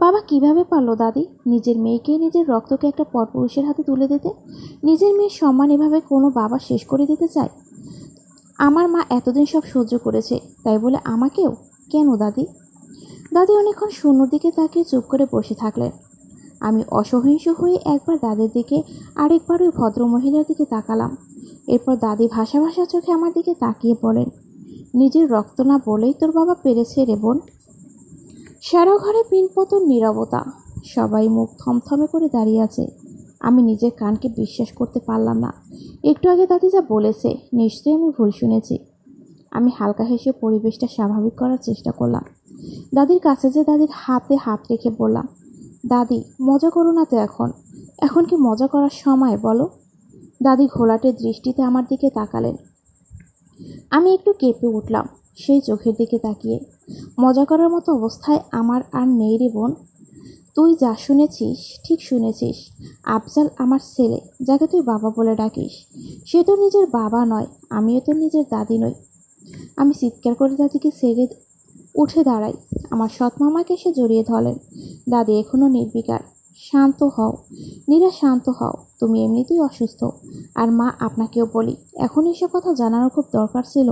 বাবা কিভাবে পারলো দাদি নিজের মেয়েকে, নিজের রক্তকে একটা পরপুরুষের হাতে তুলে দিতে? নিজের মেয়ের সম্মান এভাবে কোনো বাবা শেষ করে দিতে চায়? আমার মা এতদিন সব সহ্য করেছে, তাই বলে আমাকেও? কেন দাদি? দাদি অনেকক্ষণ শূন্যর দিকে তাকিয়ে চুপ করে বসে থাকলেন। আমি অসহিষ্ণু হয়ে একবার দাদির দিকে, আরেকবার ওই ভদ্রমহিলার দিকে তাকালাম। এরপর দাদি ভাসা ভাসা চোখে আমার দিকে তাকিয়ে বলেন, নিজের রক্ত না বলেই তোর বাবা পেরেছে রে বোন। সারা ঘরে পিনপতন নীরবতা, সবাই মুখ থমথমে করে দাঁড়িয়ে আছে। আমি নিজের কানকে বিশ্বাস করতে পারলাম না। একটু আগে দাদি যা বলেছে, নিশ্চয়ই আমি ভুল শুনেছি। আমি হালকা হেসে পরিবেশটা স্বাভাবিক করার চেষ্টা করলাম। দাদির কাছে যে দাদির হাতে হাত রেখে বললাম, দাদি মজা করো না তো, এখন এখন কি মজা করার সময় বলো? দাদি ঘোলাটে দৃষ্টিতে আমার দিকে তাকালেন। আমি একটু কেঁপে উঠলাম সেই চোখের দিকে তাকিয়ে। মজা করার মতো অবস্থায় আমার আর নেই রে বোন। তুই যা শুনেছিস ঠিক শুনেছিস। আফজাল আমার ছেলে, যাকে তুই বাবা বলে ডাকিস, সে তো নিজের বাবা নয়, আমিও তো নিজের দাদি নই। আমি চিৎকার করে দাদিকে ছেড়ে উঠে দাঁড়াই। আমার সৎ মামাকে সে জড়িয়ে ধরলেন। দাদি এখনও নির্বিকার। শান্ত হও নীরা, শান্ত হও, তুমি এমনিতেই অসুস্থ। আর মা, আপনাকেও বলি, এখন এসব কথা জানানোর খুব দরকার ছিল।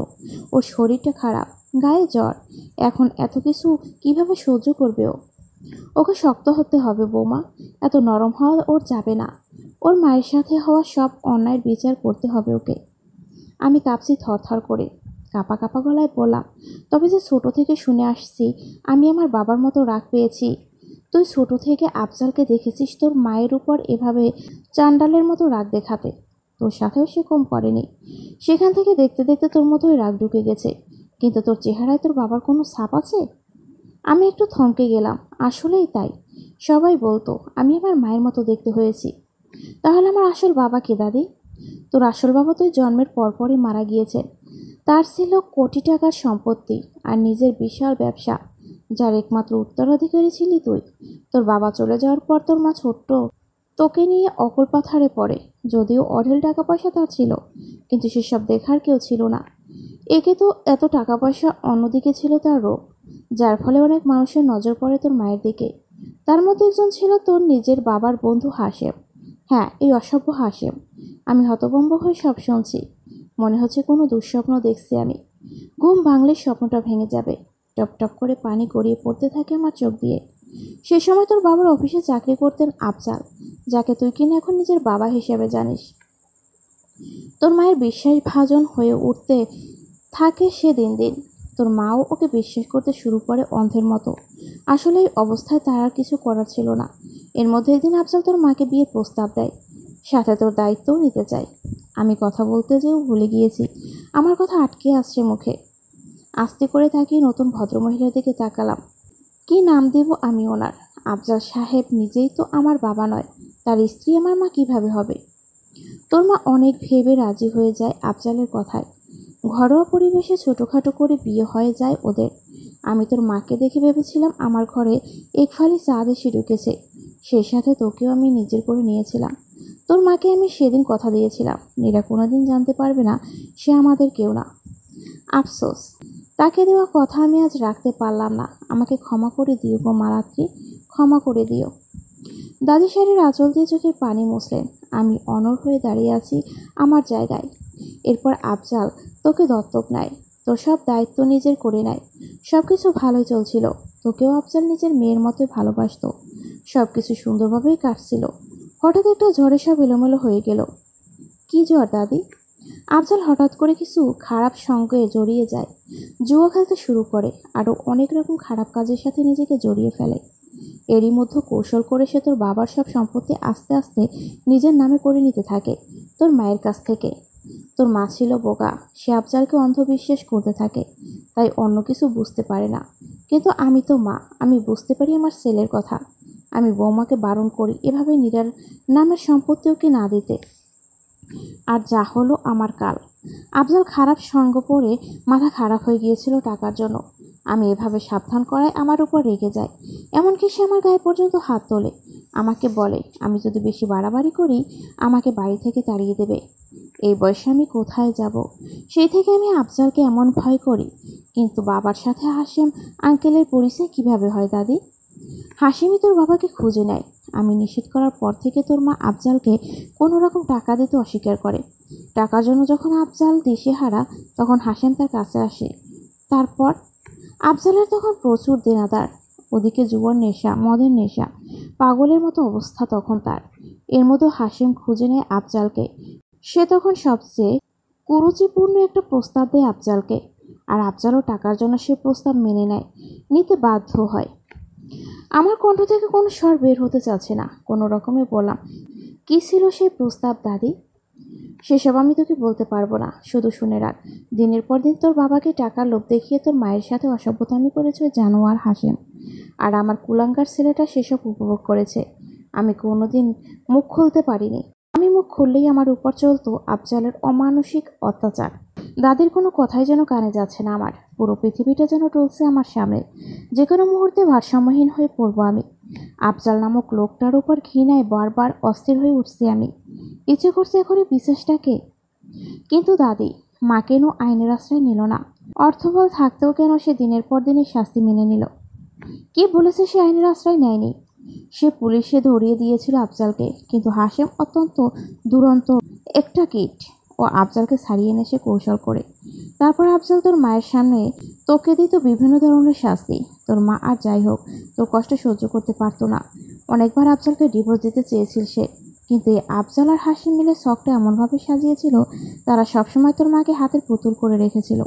ওর শরীরটা খারাপ, গায়ে জ্বর, এখন এত কিছু কিভাবে সহ্য করবে ও? ওকে শক্ত হতে হবে বৌমা, এত নরম হওয়া ওর যাবে না। ওর মায়ের সাথে হওয়া সব অন্যায়ের বিচার করতে হবে ওকে। আমি কাঁপছি থরথর করে। কাঁপা কাঁপা গলায় বললাম, তবে যে ছোট থেকে শুনে আসছি আমি আমার বাবার মতো রাগ পেয়েছি। তুই ছোট থেকে আফজালকে দেখেছিস তোর মায়ের উপর এভাবে চাণ্ডালের মতো রাগ দেখাতে। তোর সাথেও সে কম করেনি। সেখান থেকে দেখতে দেখতে তোর মতোই রাগ ঢুকে গেছে। কিন্তু তোর চেহারায় তোর বাবার কোনো ছাপ আছে? আমি একটু থমকে গেলাম। আসলেই তাই, সবাই বলতো আমি আমার মায়ের মতো দেখতে হয়েছি। তাহলে আমার আসল বাবা কে দাদি? তোর আসল বাবা তুই জন্মের পরপরই মারা গিয়েছেন। তার ছিল কোটি টাকার সম্পত্তি আর নিজের বিশাল ব্যবসা, যার একমাত্র উত্তরাধিকারী ছিলি তুই। তোর বাবা চলে যাওয়ার পর তোর মা ছোট্ট তোকে নিয়ে অকল পাথারে পড়ে। যদিও অঢেল টাকা পয়সা তার ছিল, কিন্তু সেসব দেখার কেউ ছিল না। একে তো এত টাকা পয়সা, অন্যদিকে ছিল তার রোগ, যার ফলে অনেক মানুষের নজর পড়ে তোর মায়ের দিকে। তার মধ্যে একজন ছিল তোর নিজের বাবার বন্ধু হাশেম। হ্যাঁ, এই অসভ্য হাশেম। আমি হতভম্ব হয়ে সব শুনছি। মনে হচ্ছে কোনো দুঃস্বপ্ন দেখছি আমি। ঘুম ভাঙলে স্বপ্নটা ভেঙে যাবে। টপ টপ করে পানি গড়িয়ে পড়তে থাকে আমার চোখ দিয়ে। সে সময় তোর বাবার অফিসে চাকরি করতেন আফজাল, যাকে তুই কিনা এখন নিজের বাবা হিসেবে জানিস। তোর মায়ের বিশ্বাসভাজন হয়ে উঠতে থাকে সে দিন দিন। তোর মাও ওকে বিশ্বাস করতে শুরু করে অন্ধের মতো। আসলে এই অবস্থায় তার আর কিছু করার ছিল না। এর মধ্যে একদিন আফজাল তোর মাকে বিয়ের প্রস্তাব দেয়, সাথে তোর দায়িত্বও নিতে চায়। আমি কথা বলতে যেও ভুলে গিয়েছি, আমার কথা আটকে আসছে মুখে। আস্তে করে তাকিয়ে নতুন ভদ্রমহিলার দিকে তাকালাম। কি নাম দেব আমি ওনার? আফজাল সাহেব নিজেই তো আমার বাবা নয়, তার স্ত্রী আমার মা কিভাবে হবে? তোর মা অনেক ভেবে রাজি হয়ে যায় আফজালের কথায়। ঘরোয়া পরিবেশে ছোটোখাটো করে বিয়ে হয়ে যায় ওদের। আমি তোর মাকে দেখে ভেবেছিলাম আমার ঘরে এক ফালি চাঁদ এসে ঢুকেছে। সেই সাথে তোকেও আমি নিজের করে নিয়েছিলাম। তোর মাকে আমি সেদিন কথা দিয়েছিলাম, নীরা কোনোদিন জানতে পারবে না সে আমাদের কেউ না। আফসোস, তাকে দেওয়া কথা আমি আজ রাখতে পারলাম না। আমাকে ক্ষমা করে দিও গো মারাত্রি, ক্ষমা করে দিও। দাদি শাড়ির আঁচল দিয়ে চোখের পানি মুছলেন। আমি অনড় হয়ে দাঁড়িয়ে আছি আমার জায়গায়। এরপর আফজাল তোকে দত্তক নেয়, তোর সব দায়িত্ব নিজের করে নেয়। সব কিছু ভালোই চলছিল, তোকেও আফজাল নিজের মেয়ের মতোই ভালোবাসতো। সব কিছু সুন্দরভাবেই কাটছিল। হঠাৎ একটা ঝড়ে সব এলোমেলো হয়ে গেল। কি ঝড় দাদি? আফজাল হঠাৎ করে কিছু খারাপ সঙ্গে জড়িয়ে যায়, জুয়া খেলতে শুরু করে, আরও অনেক রকম খারাপ কাজের সাথে নিজেকে জড়িয়ে ফেলে। এরই মধ্যে কৌশল করে সে তোর বাবার সব সম্পত্তি আস্তে আস্তে নিজের নামে করে নিতে থাকে তোর মায়ের কাছ থেকে। তোর মা ছিল বোকা, সে আফজালকে অন্ধবিশ্বাস করতে থাকে, তাই অন্য কিছু বুঝতে পারে না। কিন্তু আমি তো মা, আমি বুঝতে পারি আমার ছেলের কথা। আমি বৌমাকে বারণ করি এভাবে নীরার নামের সম্পত্তি ওকে না দিতে। আর যা হলো আমার কাল। আফজাল খারাপ সঙ্গ পড়ে মাথা খারাপ হয়ে গিয়েছিল টাকার জন্য। আমি এভাবে সাবধান করায় আমার উপর রেগে যায়, এমনকি সে আমার গায়ে পর্যন্ত হাত তোলে। আমাকে বলে আমি যদি বেশি বাড়াবাড়ি করি আমাকে বাড়ি থেকে তাড়িয়ে দেবে। এই বয়সে আমি কোথায় যাব? সেই থেকে আমি আফজালকে এমন ভয় করি। কিন্তু বাবার সাথে হাশেম আঙ্কেলের পরিচয় কিভাবে হয় দাদি? হাসিমি তোর বাবাকে খুঁজে নেয়। আমি নিষেধ করার পর থেকে তোর মা আফজালকে কোনো রকম টাকা দিতে অস্বীকার করে। টাকার জন্য যখন আফজাল দিশেহারা তখন হাসেম তার কাছে আসে। তারপর আফজালের তখন প্রচুর দেনাদার, ওদিকে জুয়ার নেশা, মদের নেশা, পাগলের মতো অবস্থা তখন তার। এর মধ্যে হাসেম খুঁজে নেয় আফজালকে। সে তখন সবচেয়ে কুরুচিপূর্ণ একটা প্রস্তাব দেয় আফজালকে, আর আফজালও টাকার জন্য সে প্রস্তাব মেনে নেয়, নিতে বাধ্য হয়। আমার কণ্ঠ থেকে কোনো স্বর বের হতে চাচ্ছে না। কোনো রকমে বললাম, কী ছিল সেই প্রস্তাব দাদি? সেসব আমি তোকে বলতে পারবো না, শুধু শুনে রাখ। দিনের পর দিন তোর বাবাকে টাকার লোভ দেখিয়ে তোর মায়ের সাথে অসভ্যতামি করেছে ওই জানোয়ার হাসেম। আর আমার কুলাঙ্গার ছেলেটা সেসব উপভোগ করেছে। আমি কোনোদিন মুখ খুলতে পারিনি। আমি মুখ খুললেই আমার উপর চলতো আফজালের অমানসিক অত্যাচার। দাদির কোনো কথাই যেন কানে যাচ্ছে না আমার। পুরো পৃথিবীটা যেন টলছে আমার সামনে। যে কোনো মুহূর্তে ভারসাম্যহীন হয়ে পড়বো আমি। আফজাল নামক লোকটার উপর ঘৃণায় বারবার অস্থির হয়ে উঠছি আমি। ইচ্ছে করছে এখনই বিশ্বাসটাকে। কিন্তু দাদি, মা কেন আইনের আশ্রয় নিল না? অর্থবল থাকতেও কেন সে দিনের পর দিনের শাস্তি মেনে নিল? কে বলেছে সে আইনের আশ্রয় নেয়নি? সে পুলিশে ধরিয়ে দিয়েছিল আফজালকে, কিন্তু হাশেম অত্যন্ত দুরন্ত একটা কীট। ও আফজালকে ছাড়িয়ে এনে সে কৌশল করে। তারপর আফজাল তোর মায়ের সামনে তোকে দিত বিভিন্ন ধরনের শাস্তি। তোর মা আর যাই হোক তোর কষ্ট সহ্য করতে পারতো না। অনেকবার আফজালকে ডিভোর্স দিতে চেয়েছিল সে, কিন্তু এই আফজাল আর হাসিম মিলে শখটা এমনভাবে সাজিয়েছিল তারা সবসময় তোর মাকে হাতের পুতুল করে রেখেছিল।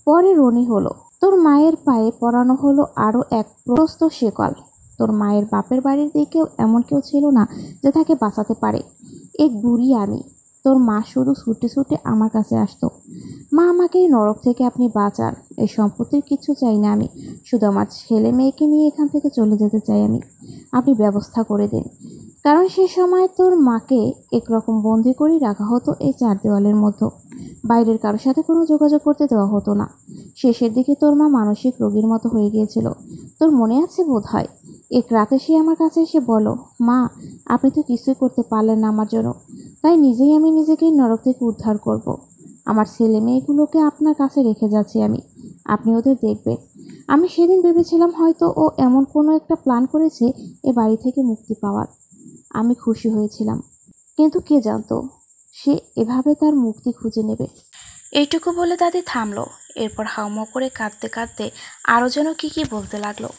পরে রনি হলো, তোর মায়ের পায়ে পরানো হলো আরও এক প্রস্ত শেকল। তোর মায়ের বাপের বাড়ির দিকেও এমন কেউ ছিল না যে তাকে বাঁচাতে পারে। এক বুড়ি আমি। তোর মা শুধু ছুটে ছুটে আমার কাছে আসতো, মা আমাকে এই নরক থেকে আপনি বাঁচান, এই সম্পত্তির কিছু চাই না আমি, শুধু আমার ছেলে মেয়েকে নিয়ে এখান থেকে চলে যেতে চাই আমি, আপনি ব্যবস্থা করে দিন। কারণ সে সময় তোর মাকে একরকম বন্দি করেই রাখা হতো এই চার দেওয়ালের মধ্যে। বাইরের কারোর সাথে কোনো যোগাযোগ করতে দেওয়া হতো না। শেষের দিকে তোর মা মানসিক রোগীর মতো হয়ে গিয়েছিল, তোর মনে আছে বোধ হয়। এক রাতে সে আমার কাছে এসে বলো, মা আপনি তো কিছুই করতে পারলেন না আমার জন্য, তাই নিজেই আমি নিজেকেই নরক থেকে উদ্ধার করব। আমার ছেলে মেয়েগুলোকে আপনার কাছে রেখে যাচ্ছি আমি, আপনি ওদের দেখবেন। আমি সেদিন ভেবেছিলাম হয়তো ও এমন কোনো একটা প্ল্যান করেছে এ বাড়ি থেকে মুক্তি পাওয়ার। আমি খুশি হয়েছিলাম, কিন্তু কে জানতো সে এভাবে তার মুক্তি খুঁজে নেবে। এইটুকু বলে দাদি থামলো। এরপর হাউমাউ করে কাঁদতে কাঁদতে আরও যেন কি বলতে লাগলো।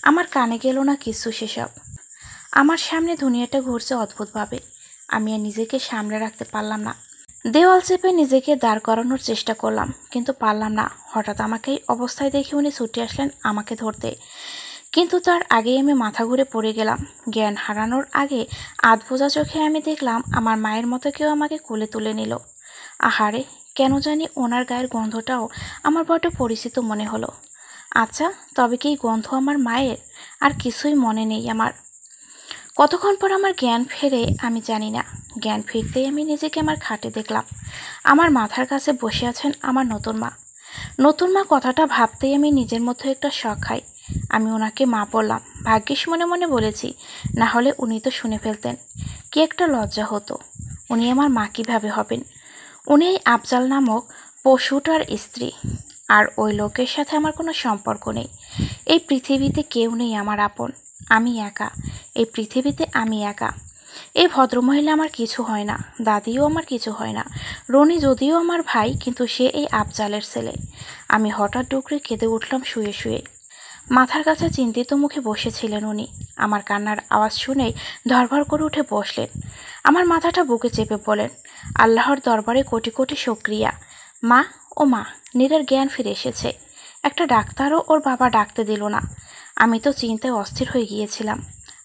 আমার কানে গেল না কিছু সেসব। আমার সামনে দুনিয়াটা ঘুরছে অদ্ভুতভাবে। আমি আর নিজেকে সামলে রাখতে পারলাম না। দেওয়াল চেপে নিজেকে দাঁড় করানোর চেষ্টা করলাম, কিন্তু পারলাম না। হঠাৎ আমাকে এই অবস্থায় দেখে উনি ছুটে আসলেন আমাকে ধরতে, কিন্তু তার আগেই আমি মাথা ঘুরে পড়ে গেলাম। জ্ঞান হারানোর আগে আধবোঝা চোখে আমি দেখলাম আমার মায়ের মতো কেউ আমাকে কোলে তুলে নিল। আহারে, কেন জানি ওনার গায়ের গন্ধটাও আমার বড্ড পরিচিত মনে হলো। আচ্ছা, তবে কি এই গন্ধ আমার মায়ের? আর কিছুই মনে নেই আমার। কতক্ষণ পর আমার জ্ঞান ফেরে আমি জানি না। জ্ঞান ফিরতেই আমি নিজেকে আমার খাটে দেখলাম। আমার মাথার কাছে বসে আছেন আমার নতুন মা। নতুন মা কথাটা ভাবতেই আমি নিজের মধ্যে একটা শখ খাই। আমি ওনাকে মা বললাম, ভাগ্যিস মনে মনে বলেছি, না হলে উনি তো শুনে ফেলতেন। কি একটা লজ্জা হতো। উনি আমার মা কীভাবে হবেন? উনি এই আফজাল নামক পশুটার স্ত্রী, আর ওই লোকের সাথে আমার কোনো সম্পর্ক নেই। এই পৃথিবীতে কেউ নেই আমার আপন। আমি একা, এই পৃথিবীতে আমি একা। এই ভদ্রমহিলা আমার কিছু হয় না, দাদিও আমার কিছু হয় না। রনি যদিও আমার ভাই, কিন্তু সে এই আফজালের ছেলে। আমি হঠাৎ ডুকরে কেঁদে উঠলাম শুয়ে শুয়ে। মাথার কাছে চিন্তিত মুখে বসেছিলেন উনি। আমার কান্নার আওয়াজ শুনেই ধরভর করে উঠে বসলেন। আমার মাথাটা বুকে চেপে বলেন, আল্লাহর দরবারে কোটি কোটি শুকরিয়া। মা, ও মা, নীরার জ্ঞান ফিরে এসেছে। একটা ডাক্তারও ওর বাবা ডাকতে দিল না। আমি তো চিন্তায় অস্থির হয়ে গিয়েছিলাম।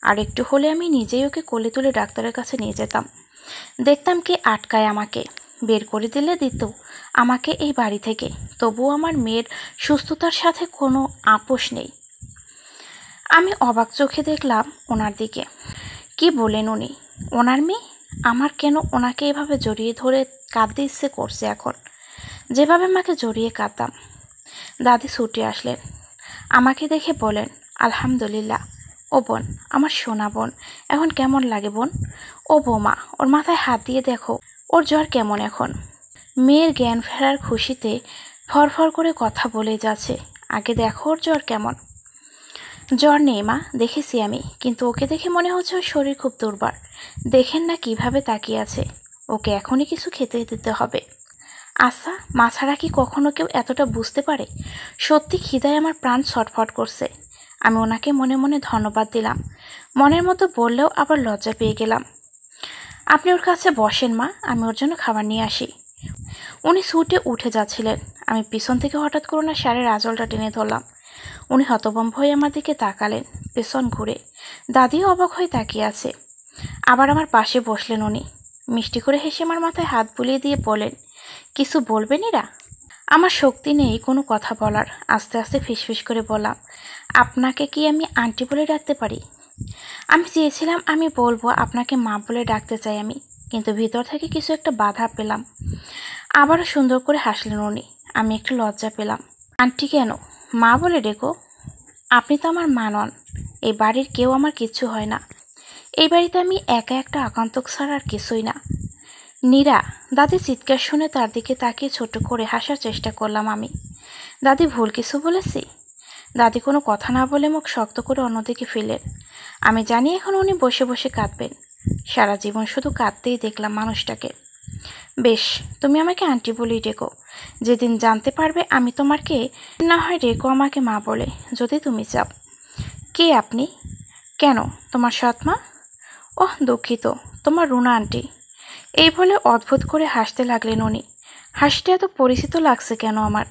আর একটু হলে আমি নিজেই ওকে কোলে তুলে ডাক্তারের কাছে নিয়ে যেতাম। দেখতাম কে আটকায় আমাকে, বের করে দিলে দিত আমাকে এই বাড়ি থেকে। তবুও আমার মেয়ের সুস্থতার সাথে কোনো আপোষ নেই। আমি অবাক চোখে দেখলাম ওনার দিকে। কি বলেন উনি? ওনার মেয়ে? আমার কেন ওনাকে এভাবে জড়িয়ে ধরে কাঁদতে ইচ্ছে করছে এখন, যেভাবে মাকে জড়িয়ে কাঁদতাম। দাদি ছুটে আসলেন, আমাকে দেখে বলেন, আলহামদুলিল্লাহ। ও বোন, আমার সোনা বোন, এখন কেমন লাগে বোন? ও বৌমা, ওর মাথায় হাত দিয়ে দেখো, ওর জ্বর কেমন এখন? মেয়ের জ্ঞান ফেরার খুশিতে ফরফর করে কথা বলে যাচ্ছে, আগে দেখো ওর জ্বর কেমন। জ্বর নেই মা, দেখেছি আমি, কিন্তু ওকে দেখে মনে হচ্ছে ওর শরীর খুব দুর্বল। দেখেন না কিভাবে তাকিয়ে আছে। ওকে এখনই কিছু খেতে দিতে হবে। আচ্ছা, মা ছাড়া কি কখনো কেউ এতটা বুঝতে পারে? সত্যি খিদায় আমার প্রাণ ছটফট করছে। আমি ওনাকে মনে মনে ধন্যবাদ দিলাম। মনের মতো বললেও আবার লজ্জা পেয়ে গেলাম। আপনি ওর কাছে বসেন মা, আমি ওর জন্য খাবার নিয়ে আসি। উনি ছুটে উঠে যাচ্ছিলেন। আমি পিছন থেকে হঠাৎ করে ওনার শাড়ির আঁচলটা টেনে ধরলাম। উনি হতভম্ব হয়ে আমার দিকে তাকালেন, পেছন ঘুরে। দাদিও অবাক হয়ে তাকিয়ে আছে। আবার আমার পাশে বসলেন উনি। মিষ্টি করে হেসে আমার মাথায় হাত বুলিয়ে দিয়ে বলেন, কিছু বলবেন এরা? আমার শক্তি নেই কোনো কথা বলার। আস্তে আস্তে ফিসফিস করে বললাম, আপনাকে কি আমি আন্টি বলে ডাকতে পারি? আমি চেয়েছিলাম আমি বলবো আপনাকে মা বলে ডাকতে চাই আমি, কিন্তু ভিতর থেকে কিছু একটা বাধা পেলাম। আবারও সুন্দর করে হাসলেন উনি। আমি একটু লজ্জা পেলাম। আন্টি কেন, মা বলে ডেকো। আপনি তো আমার মা নন। এই বাড়ির কেউ আমার কিচ্ছু হয় না। এই বাড়িতে আমি একা একটা আকান্তক ছাড়া আর কিছুই না। নীরা, দাদি চিৎকার শুনে তার দিকে তাকিয়ে ছোট করে হাসার চেষ্টা করলাম আমি। দাদি ভুল কিছু বলেছি? দাদি কোনো কথা না বলে মুখ শক্ত করে অন্যদিকে ফেলেন। আমি জানি এখন উনি বসে বসে কাঁদবেন। সারা জীবন শুধু কাঁদতেই দেখলাম মানুষটাকে। বেশ, তুমি আমাকে আন্টি বলেই ডেকো। যেদিন জানতে পারবে আমি তোমার কে, না হয় ডেকো আমাকে মা বলে, যদি তুমি চাও। কে আপনি? কেন, তোমার সৎমা? ওহ দুঃখিত, তোমার রুনা আন্টি। এই বলে অদ্ভুত করে হাসতে লাগলেন উনি। হাসিটা এত পরিচিত লাগছে কেন আমার।